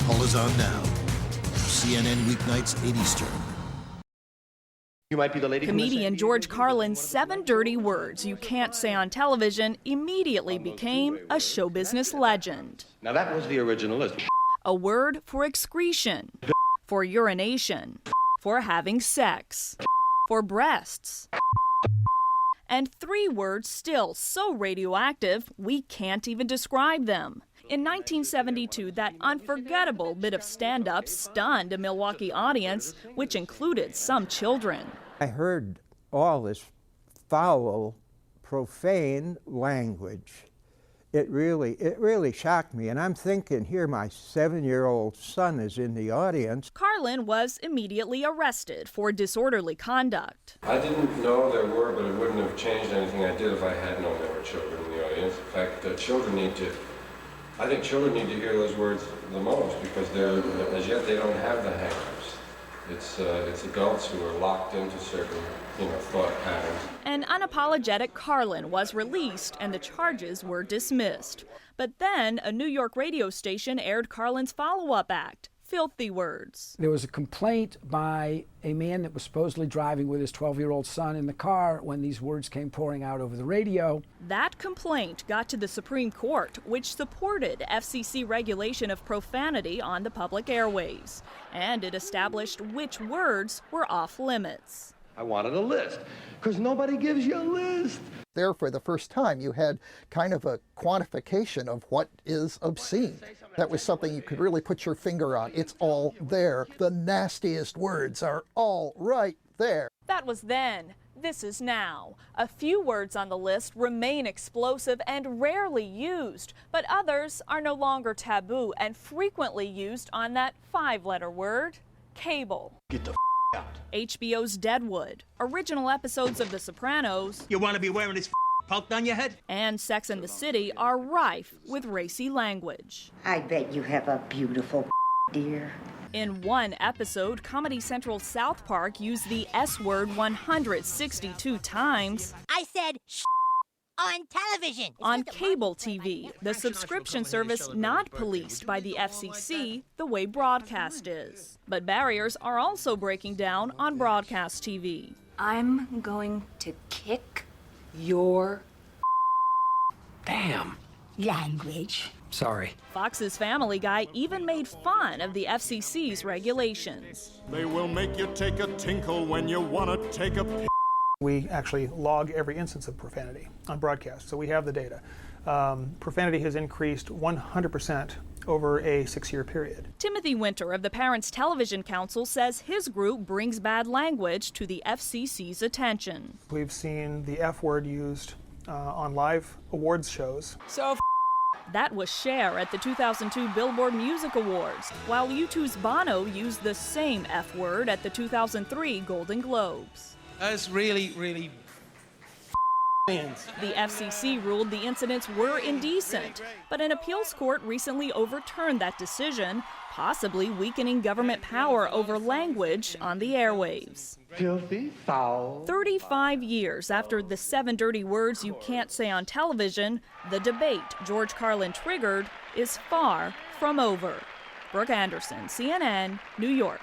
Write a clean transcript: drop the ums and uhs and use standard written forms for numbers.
call is on now. CNN weeknights 8 Eastern. You might be the lady. Comedian George Carlin's 7 dirty words you can't say on television immediately became a show business legend. Now that was the original list. A word for excretion, for urination, for having sex, for breasts, and 3 words still so radioactive we can't even describe them. In 1972, that unforgettable bit of stand-up stunned a Milwaukee audience, which included some children. I heard all this foul, profane language. It really shocked me, and I'm thinking, here my 7-year-old son is in the audience. Carlin was immediately arrested for disorderly conduct. I didn't know there were, but it wouldn't have changed anything I did if I had known there were children in the audience. In fact, I think children need to hear those words the most because as yet they don't have the hang-ups. It's adults who are locked into certain, thought patterns. An unapologetic Carlin was released and the charges were dismissed. But then a New York radio station aired Carlin's follow-up act, Filthy Words. There was a complaint by a man that was supposedly driving with his 12-year-old son in the car when these words came pouring out over the radio. That complaint got to the Supreme Court, which supported FCC regulation of profanity on the public airways. And it established which words were off limits. I wanted a list, because nobody gives you a list. There, for the first time, you had kind of a quantification of what is obscene. That was something you could really put your finger on. It's all there. The nastiest words are all right there. That was then. This is now. A few words on the list remain explosive and rarely used, but others are no longer taboo and frequently used on that 5-letter word, cable. Get the out. HBO's Deadwood, original episodes of The Sopranos. You want to be wearing this poked on your head? And Sex and the City are rife with racy language. I bet you have a beautiful dear. In one episode, Comedy Central's South Park used the S word 162 times. I said on television. On cable TV, the subscription service not policed by the FCC the way broadcast is. But barriers are also breaking down on broadcast TV. I'm going to kick your Damn. Language. Sorry. Fox's Family Guy even made fun of the FCC's regulations. They will make you take a tinkle when you want to take a piss. We actually log every instance of profanity on broadcast, so we have the data. Profanity has increased 100% over a 6-year period. Timothy Winter of the Parents Television Council says his group brings bad language to the FCC's attention. We've seen the F word used on live awards shows. So that was Cher at the 2002 Billboard Music Awards, while U2's Bono used the same F word at the 2003 Golden Globes. That's really The FCC ruled the incidents were indecent, but an appeals court recently overturned that decision, possibly weakening government power over language on the airwaves. Filthy, foul. 35 years after the 7 dirty words you can't say on television, the debate George Carlin triggered is far from over. Brooke Anderson, CNN, New York.